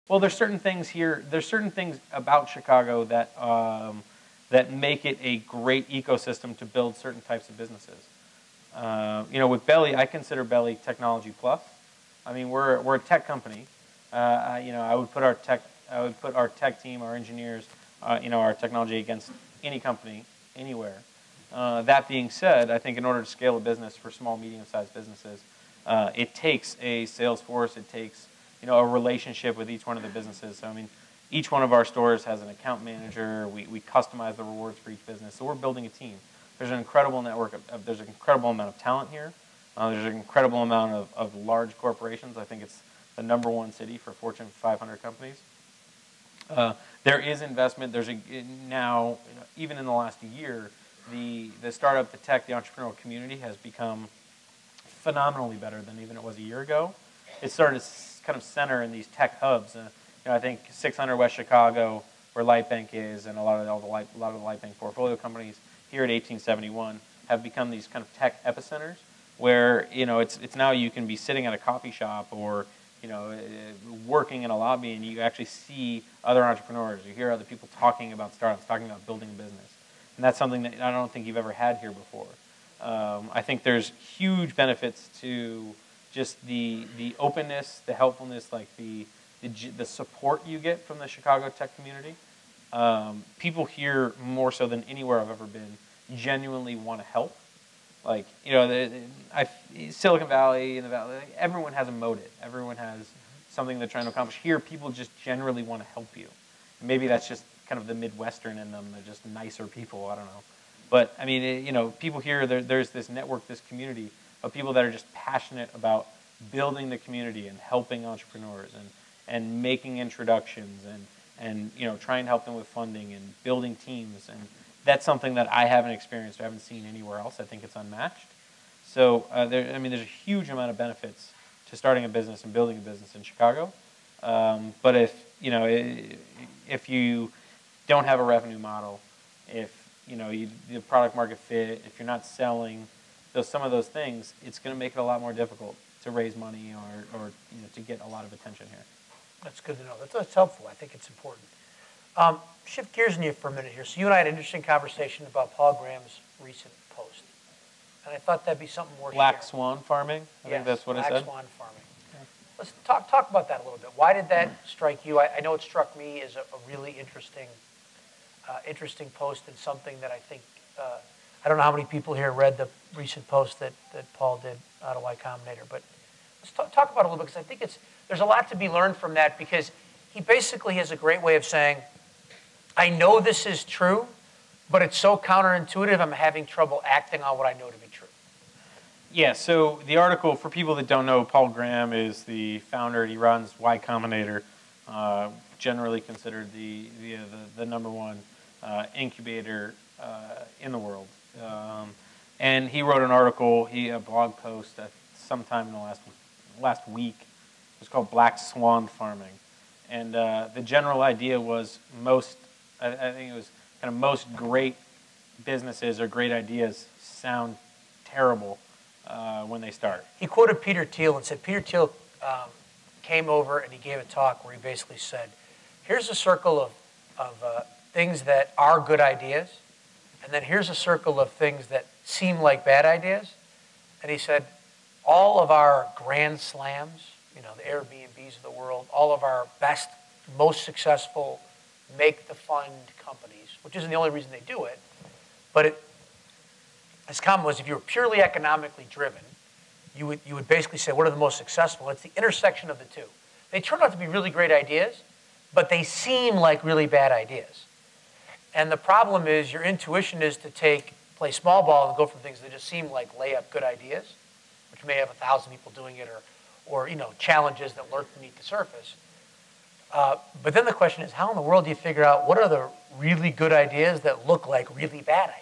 Well, there's certain things here. There's certain things about Chicago that that make it a great ecosystem to build certain types of businesses. You know, with Belly, I consider Belly technology plus. I mean, we're a tech company. You know, I would put our tech team, our engineers, you know, our technology against any company anywhere. That being said, I think in order to scale a business for small, medium-sized businesses, it takes a sales force. It takes, you know, a relationship with each one of the businesses. So I mean, each one of our stores has an account manager. We customize the rewards for each business. So we're building a team. There's an incredible network there's an incredible amount of talent here. There's an incredible amount of large corporations. I think it's the #1 city for Fortune 500 companies. There is investment. There's now, you know, even in the last year, the startup, the tech, the entrepreneurial community has become phenomenally better than even it was a year ago. It started to kind of center in these tech hubs. You know, I think 600 West Chicago, where Lightbank is, and a lot of the Lightbank portfolio companies here at 1871 have become these kind of tech epicenters, where, you know, it's now you can be sitting at a coffee shop or, you know, working in a lobby, and you actually see other entrepreneurs. You hear other people talking about startups, talking about building a business, and that's something that I don't think you've ever had here before. I think there's huge benefits to just the openness, the helpfulness, like the support you get from the Chicago tech community. People here, more so than anywhere I've ever been, genuinely want to help. Like, you know, Silicon Valley, in the Valley, like, everyone has a motive. Everyone has something they're trying to accomplish. Here, people just generally want to help you. And maybe that's just kind of the Midwestern in them. They're just nicer people. I don't know. But, I mean, you know, people here, there's this network, this community of people that are just passionate about building the community and helping entrepreneurs and making introductions and you know, trying to help them with funding and building teams. And that's something that I haven't experienced or haven't seen anywhere else. I think it's unmatched. So, I mean, there's a huge amount of benefits to starting a business and building a business in Chicago. But if, you know, if you don't have a revenue model, if, you know, the product market fit, if you're not selling some of those things, it's going to make it a lot more difficult to raise money or you know, to get a lot of attention here. That's good to know. That's helpful. I think it's important. Shift gears in you for a minute here. So you and I had an interesting conversation about Paul Graham's recent post. And I thought that'd be something worth sharing. Black Swan Farming? I think that's what it said. Black Swan Farming. Yeah. Let's talk about that a little bit. Why did that strike you? I know it struck me as a really interesting post, and something that I think, I don't know how many people here read the recent post that Paul did out of Y Combinator, but let's talk about it a little bit, because I think there's a lot to be learned from that, because he basically has a great way of saying, I know this is true, but it's so counterintuitive, I'm having trouble acting on what I know to be true. Yeah, so the article, for people that don't know, Paul Graham is the founder. He runs Y Combinator, generally considered the #1 incubator in the world. And he wrote an article, a blog post sometime in the last week. It was called Black Swan Farming. And the general idea was I think it was kind of most great businesses or great ideas sound terrible when they start. He quoted Peter Thiel and said, Peter Thiel came over and he gave a talk where he basically said, here's a circle of things that are good ideas, and then here's a circle of things that seem like bad ideas. And he said, all of our grand slams, you know, the Airbnbs of the world, all of our best, most successful make-the-fund companies, which isn't the only reason they do it, but his comment was, if you were purely economically driven, you would basically say, what are the most successful? It's the intersection of the two. They turn out to be really great ideas, but they seem like really bad ideas. And the problem is, your intuition is to play small ball and go for things that just seem like layup good ideas, which may have 1,000 people doing it, or you know, challenges that lurk beneath the surface. But then the question is, how in the world do you figure out what are the really good ideas that look like really bad ideas?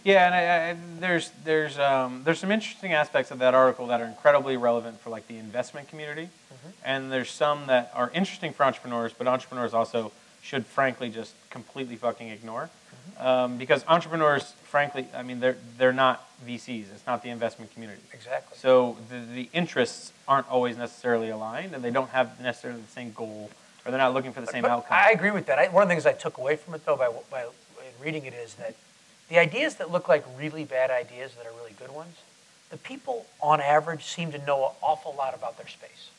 Yeah, and there's some interesting aspects of that article that are incredibly relevant for like the investment community, and there's some that are interesting for entrepreneurs, but entrepreneurs also should frankly just completely fucking ignore, because entrepreneurs, frankly, I mean, they're not VCs. It's not the investment community. Exactly. So the interests aren't always necessarily aligned, and they don't have necessarily the same goal or they're not looking for the same outcome. I agree with that. One of the things I took away from it, though, by reading it is that the ideas that look like really bad ideas that are really good ones, the people on average seem to know an awful lot about their space.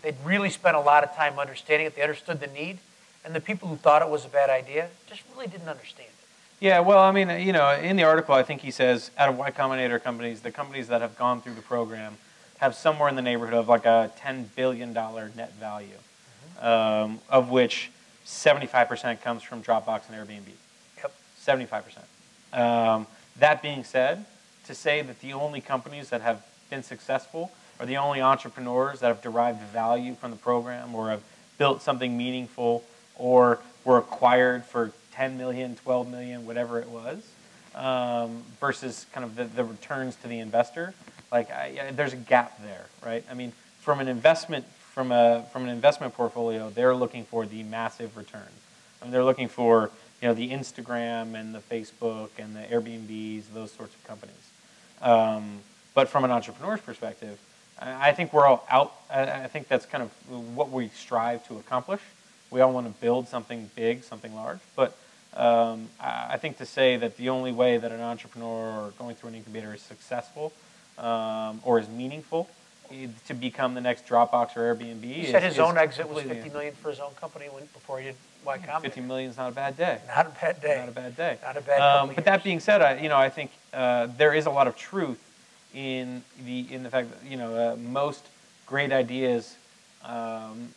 They'd really spent a lot of time understanding it. They understood the need. And the people who thought it was a bad idea just really didn't understand it. Yeah, well, I mean, you know, in the article, I think he says out of Y Combinator companies, the companies that have gone through the program have somewhere in the neighborhood of like a $10 billion net value, of which 75% comes from Dropbox and Airbnb. Yep. 75%. That being said, to say that the only companies that have been successful are the only entrepreneurs that have derived value from the program or have built something meaningful or were acquired for 10 million, 12 million, whatever it was, versus kind of the returns to the investor, like there's a gap there, right? I mean, from an investment portfolio, they're looking for the massive returns. I mean, they're looking for, you know, the Instagram and the Facebook and the Airbnbs, those sorts of companies. But from an entrepreneur's perspective, I think we're all out. I think that's kind of what we strive to accomplish. We all want to build something big, something large. But I think to say that the only way that an entrepreneur going through an incubator is successful or is meaningful to become the next Dropbox or Airbnb. He said his own exit was $50 million for his own company before he did Y Combinator. 50 million is not a bad day. Not a bad day. Not a bad day. Not a bad couple But years. that being said, I think there is a lot of truth in the fact that most great ideas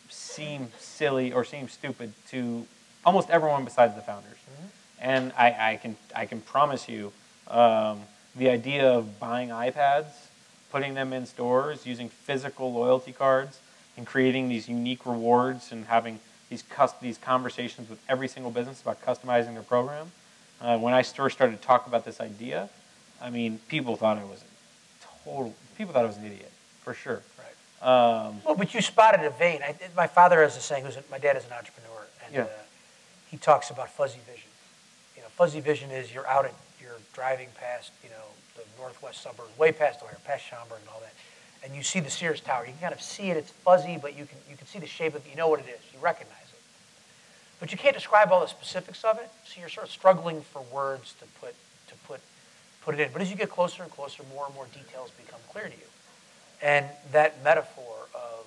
seem silly or seem stupid to almost everyone besides the founders. Mm-hmm. And I can promise you, the idea of buying iPads, putting them in stores, using physical loyalty cards, and creating these unique rewards and having these conversations with every single business about customizing their program. When I first started to talk about this idea, I mean, people thought I was an idiot, for sure. Right. Well, but you spotted a vein. My father has a saying. My dad is an entrepreneur, and he talks about fuzzy vision. You know, fuzzy vision is you're driving past, the northwest suburbs, way past O'Hare, past Schaumburg and all that, and you see the Sears Tower. You can kind of see it. It's fuzzy, but you can see the shape of it. You know what it is. You recognize it. But you can't describe all the specifics of it, so you're sort of struggling for words to put it in. But as you get closer and closer, more and more details become clear to you. And that metaphor of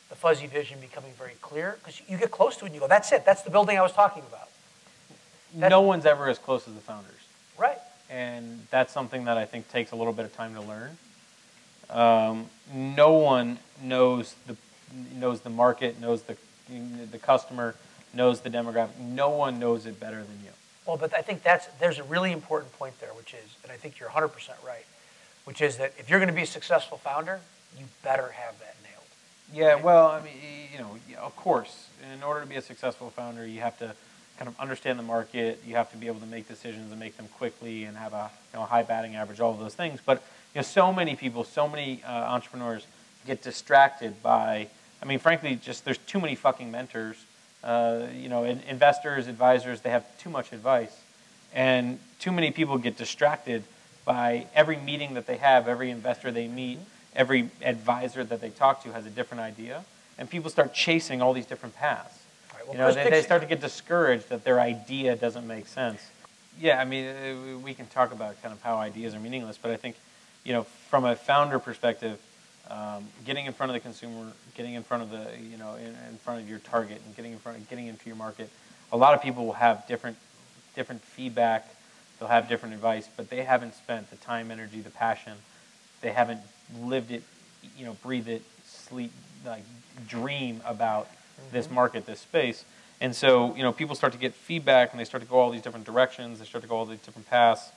the fuzzy vision becoming very clear, because you get close to it and you go, that's it. That's the building I was talking about. No one's ever as close as the founders. Right. And that's something that I think takes a little bit of time to learn. No one knows the market, knows the customer, knows the demographic. No one knows it better than you. Well, but I think there's a really important point there, which is, and I think you're 100% right, which is that if you're going to be a successful founder, you better have that nailed. Yeah, well, I mean, of course, in order to be a successful founder, you have to kind of understand the market. You have to be able to make decisions and make them quickly and have a high batting average, all of those things. But so many people, so many entrepreneurs get distracted by, I mean, frankly, just there's too many fucking mentors. Investors, advisors, they have too much advice. And too many people get distracted by every meeting that they have, every investor they meet, every advisor that they talk to has a different idea. And people start chasing all these different paths. Right, well, they start to get discouraged that their idea doesn't make sense. Yeah, I mean, we can talk about kind of how ideas are meaningless, but I think, from a founder perspective, getting in front of the consumer, getting in front of in front of your target, and getting into your market. A lot of people will have different feedback. They'll have different advice, but they haven't spent the time, energy, the passion. They haven't lived it, breathe it, sleep, like dream about this market, this space. And so, people start to get feedback, and they start to go all these different directions. They start to go all these different paths.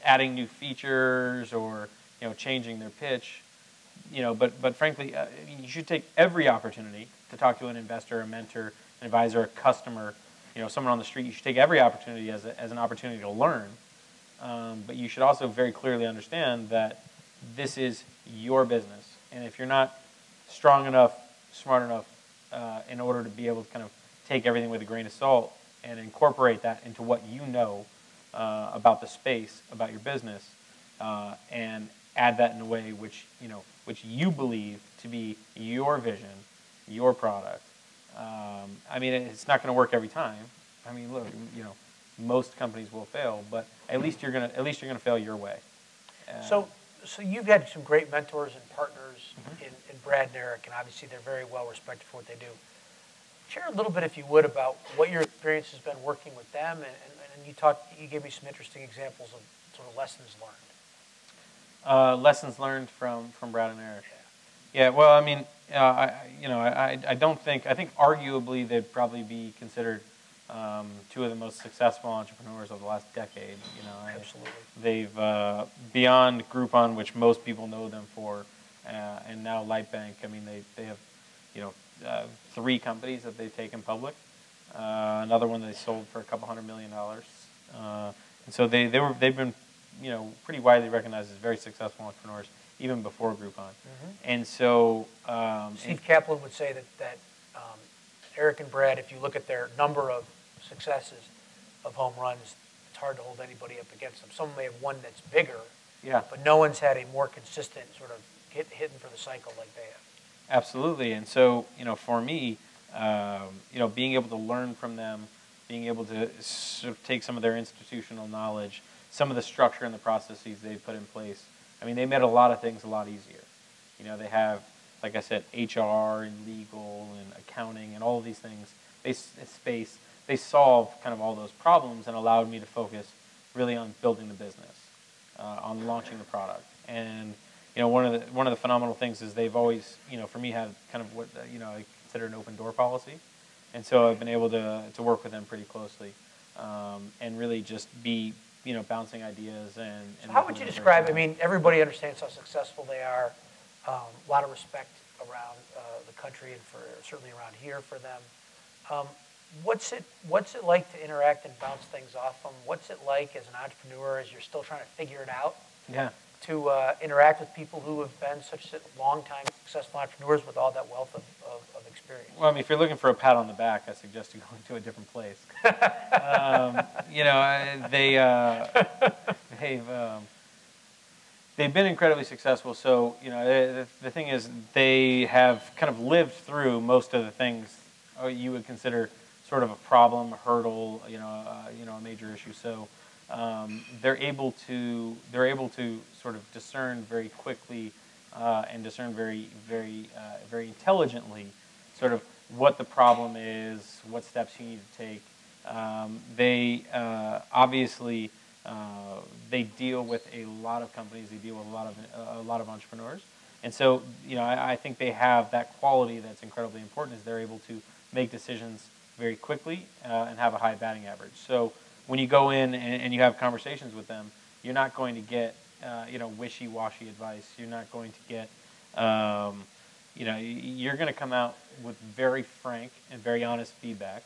Adding new features or changing their pitch. But frankly, you should take every opportunity to talk to an investor, a mentor, an advisor, a customer, someone on the street. You should take every opportunity as an opportunity to learn. But you should also very clearly understand that this is your business, and if you're not strong enough, smart enough, in order to be able to kind of take everything with a grain of salt and incorporate that into what you know about the space, about your business, and add that in a way which you believe to be your vision your product. I mean, it's not going to work every time. I mean, look, you know, most companies will fail, but at least you're gonna fail your way. So you've had some great mentors and partners in Brad and Eric, and obviously they're very well respected for what they do. Share a little bit, if you would, about what your experience has been working with them, and you gave me some interesting examples of sort of lessons learned. Lessons learned from Brad and Eric. Yeah. Well, I mean, I don't think, I think arguably they'd probably be considered two of the most successful entrepreneurs of the last decade. You know, Absolutely. They've beyond Groupon, which most people know them for, and now Lightbank. I mean, they have, you know, 3 companies that they've taken public. Another one they sold for $200 million. And so they've been, you know, pretty widely recognized as very successful entrepreneurs even before Groupon. And so Steve Kaplan would say that Eric and Brad, if you look at their number of successes of home runs, it's hard to hold anybody up against them. Some may have one that's bigger, but no one's had a more consistent sort of hitting for the cycle like they have. Absolutely. And so, you know, for me, you know, being able to learn from them, being able to sort of take some of their institutional knowledge, some of the structure and the processes they put in place. I mean, they made a lot of things a lot easier. You know, they have, like I said, HR and legal and accounting and all of these things. They solve kind of all those problems and allowed me to focus really on building the business, on launching the product. And you know, one of the phenomenal things is they've always, you know, for me had kind of what I consider an open door policy, and so I've been able to work with them pretty closely, and really just be, you know, bouncing ideas and so how would you describe? I mean, everybody understands how successful they are. A lot of respect around the country and certainly around here for them. What's it like to interact and bounce things off them? What's it like as an entrepreneur as you're still trying to figure it out? Yeah. To interact with people who have been such long-time successful entrepreneurs with all that wealth of experience? Well, I mean, if you're looking for a pat on the back, I suggest you go to a different place. You know, they've been incredibly successful. So, you know, the thing is, they have kind of lived through most of the things you would consider sort of a problem, a hurdle, you know, a major issue. So they're able to sort of discern very quickly and discern very intelligently sort of what the problem is, what steps you need to take. They obviously they deal with a lot of companies. They deal with a lot of entrepreneurs, and so, you know, I think they have that quality that's incredibly important. Is they're able to make decisions very quickly and have a high batting average. So when you go in and you have conversations with them, you're not going to get you know, wishy-washy advice. You're not going to get you know, you're going to come out with very frank and very honest feedback,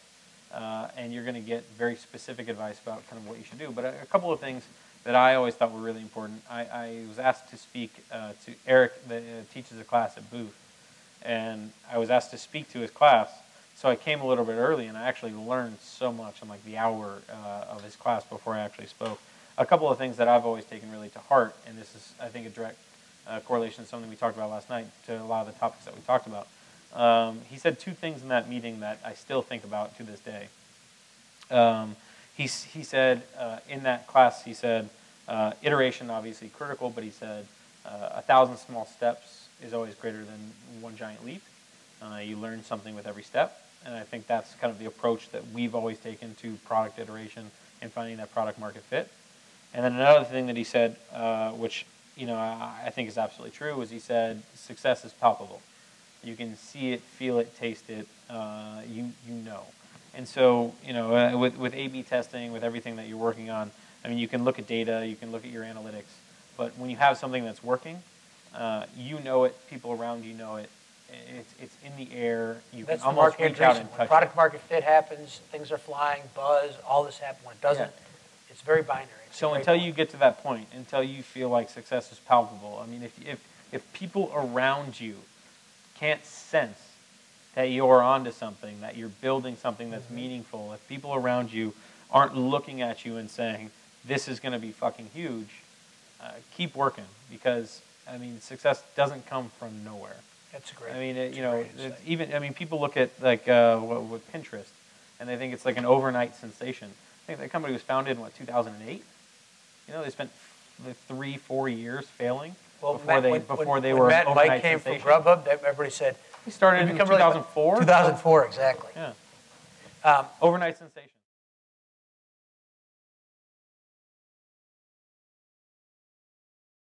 and you're going to get very specific advice about kind of what you should do. But a couple of things that I always thought were really important. I was asked to speak to Eric, that teaches a class at Booth, and I was asked to speak to his class. So I came a little bit early, and I actually learned so much in like the hour of his class before I actually spoke. A couple of things that I've always taken really to heart, and this is, I think, a direct correlation to something we talked about last night, to a lot of the topics that we talked about. He said 2 things in that meeting that I still think about to this day. He said, in that class, he said, iteration obviously critical, but he said 1,000 small steps is always greater than 1 giant leap. You learn something with every step, and I think that's kind of the approach that we've always taken to product iteration and finding that product market fit. And then another thing that he said, which, you know, I think is absolutely true, was he said success is palpable. You can see it, feel it, taste it, you know. And so, you know, with A/B testing, with everything that you're working on, I mean, you can look at data, you can look at your analytics, but when you have something that's working, you know it, people around you know it, it's in the air, you can almost reach out and touch it. When product market fit happens, things are flying, buzz, all this happens. When it doesn't, it's very binary. So until you get to that point, until you feel like success is palpable, I mean, if people around you can't sense that you're onto something, that you're building something that's meaningful, if people around you aren't looking at you and saying, this is going to be fucking huge, keep working, because, I mean, success doesn't come from nowhere. That's a great. I mean, insight. even, I mean, people look at like with Pinterest, and they think it's like an overnight sensation. I think that company was founded in 2008. You know, they spent 3-4 years failing before they were Matt an and Mike overnight came sensation. from Grubhub, everybody said He started in 2004. 2004, exactly. Yeah. Overnight sensation.